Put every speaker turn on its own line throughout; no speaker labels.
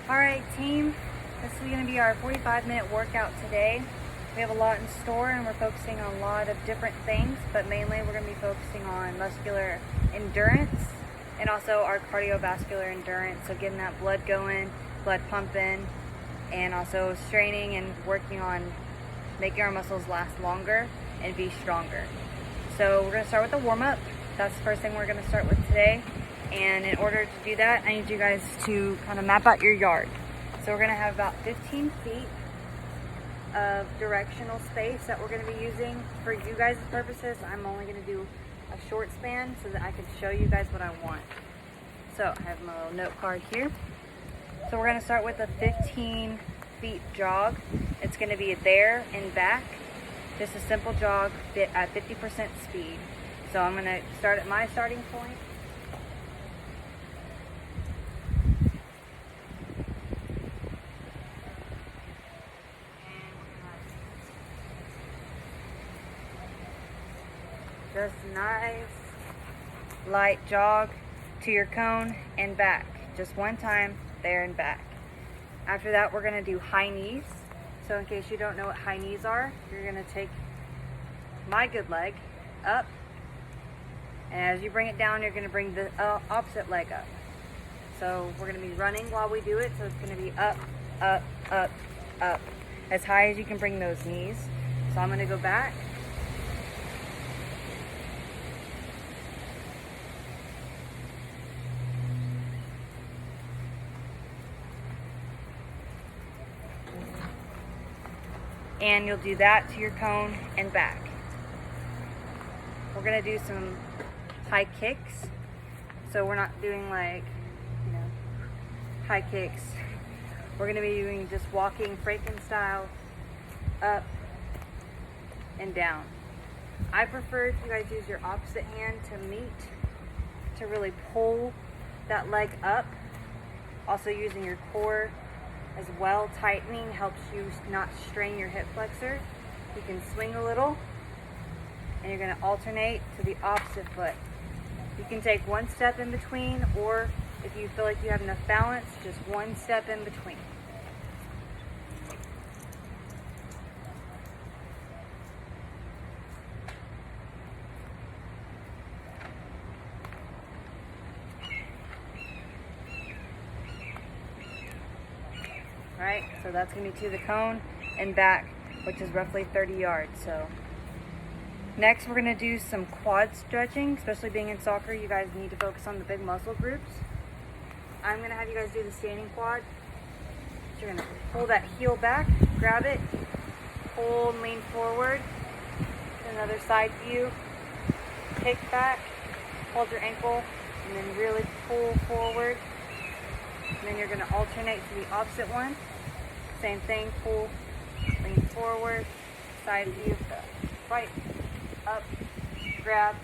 Alright team, this is going to be our 45-minute workout today. We have a lot in store and we're focusing on a lot of different things, but mainly we're going to be focusing on muscular endurance and also our cardiovascular endurance, so getting that blood going, blood pumping, and also straining and working on making our muscles last longer and be stronger. So we're going to start with the warm-up. That's the first thing we're going to start with today. And in order to do that, I need you guys to kind of map out your yard. So we're going to have about 15 feet of directional space that we're going to be using. For you guys' purposes, I'm only going to do a short span so that I can show you guys what I want. So I have my little note card here. So we're going to start with a 15 feet jog. It's going to be there and back. Just a simple jog at 50% speed. So I'm going to start at my starting point. Just nice light jog to your cone and back. Just one time, there and back. After that, we're going to do high knees. So in case you don't know what high knees are, you're going to take my good leg up, and as you bring it down, you're going to bring the opposite leg up. So we're going to be running while we do it, so it's going to be up, up, up, up, as high as you can bring those knees. So I'm going to go back. And you'll do that to your cone and back. We're gonna do some high kicks. So we're not doing like, high kicks. We're gonna be doing just walking Franken style, up and down. I prefer if you guys use your opposite hand to meet, to really pull that leg up. Also using your core as well. Tightening helps you not strain your hip flexor. You can swing a little, and you're going to alternate to the opposite foot. You can take one step in between, or if you feel like you have enough balance, just one step in between. Alright, so that's going to be to the cone and back, which is roughly 30 yards. So next we're going to do some quad stretching. Especially being in soccer, you guys need to focus on the big muscle groups. I'm going to have you guys do the standing quad. So you're going to pull that heel back, grab it, pull and lean forward. Another side view, kick back, hold your ankle, and then really pull forward. And then you're going to alternate to the opposite one. Same thing, pull, lean forward, side view, right, up, grab,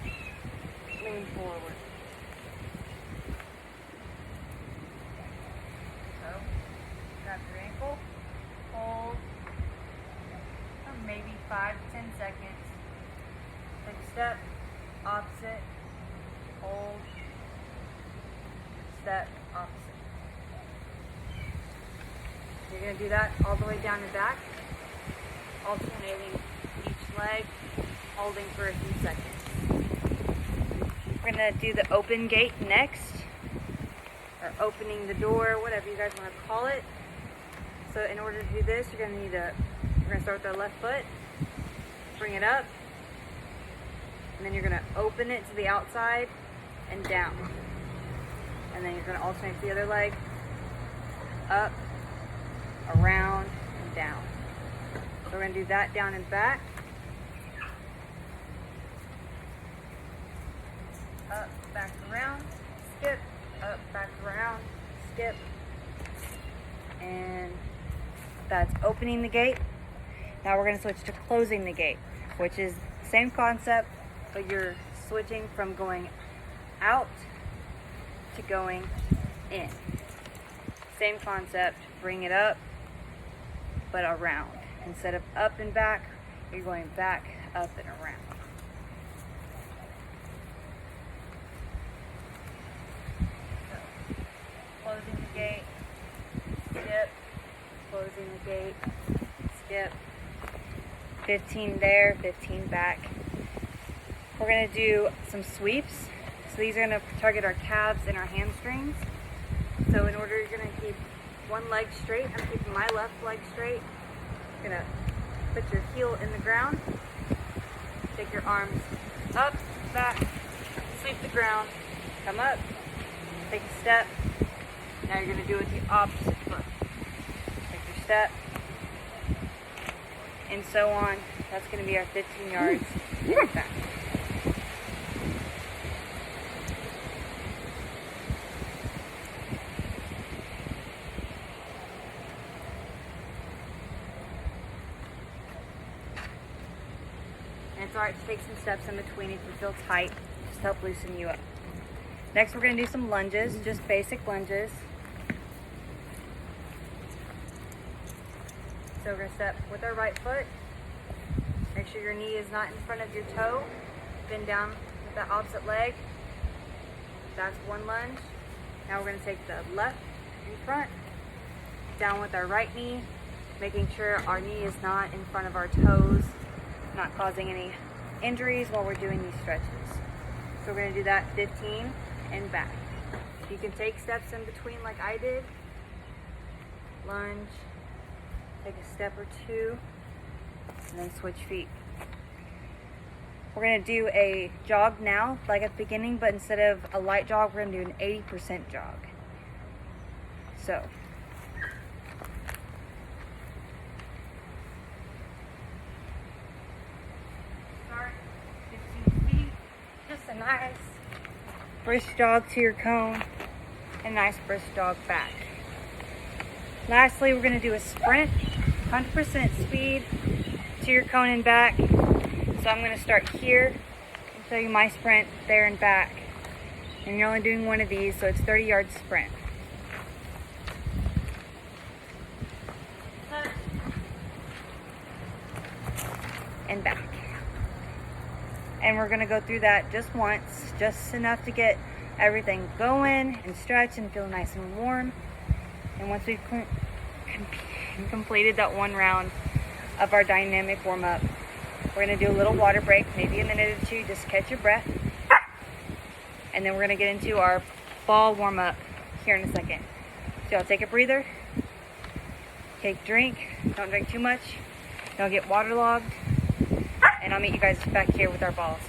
lean forward. So, grab your ankle, hold, for maybe 5 to 10 seconds. Take a step, opposite, hold, step, opposite. You're going to do that all the way down and back, alternating each leg, holding for a few seconds. We're going to do the open gate next, or opening the door, whatever you guys want to call it. So in order to do this, we're going to start with our left foot, bring it up, and then you're going to open it to the outside and down. And then you're going to alternate to the other leg, up, around, and down. So we're going to do that down and back. Up, back around, skip, up, back around, skip. And that's opening the gate. Now we're going to switch to closing the gate, which is the same concept, but you're switching from going out to going in. Same concept, bring it up, but around. Instead of up and back, you're going back, up, and around. So, closing the gate, closing the gate. Skip. 15 there, 15 back. We're gonna do some sweeps. So these are gonna target our calves and our hamstrings. So in order, you're gonna keep one leg straight. I'm keeping my left leg straight. You're gonna put your heel in the ground. Take your arms up, back, sweep the ground, come up, take a step. Now you're gonna do it with the opposite foot. Take your step, and so on. That's gonna be our 15 yards back. And it's alright to take some steps in between if you feel tight, just help loosen you up. Next, we're going to do some lunges, just basic lunges. So we're going to step with our right foot. Make sure your knee is not in front of your toe. Bend down with the opposite leg. That's one lunge. Now we're going to take the left in front, down with our right knee, making sure our knee is not in front of our toes, not causing any injuries while we're doing these stretches. So we're going to do that 15 and back. You can take steps in between like I did. Lunge, take a step or two, and then switch feet. We're going to do a jog now, like at the beginning, but instead of a light jog, we're going to do an 80% jog. So, start 15 feet, just a nice brisk jog to your cone, and nice brisk jog back. Lastly, we're going to do a sprint, 100% speed to your cone and back. So I'm going to start here and show you my sprint there and back. And you're only doing one of these, so it's 30-yard sprint. And back. And we're going to go through that just once, just enough to get everything going and stretch and feel nice and warm. And once we've completed that one round of our dynamic warm-up, we're going to do a little water break, maybe a minute or two, just catch your breath. And then we're going to get into our ball warm-up here in a second. So I'll take a breather, take a drink, don't drink too much, don't get waterlogged, and I'll meet you guys back here with our balls.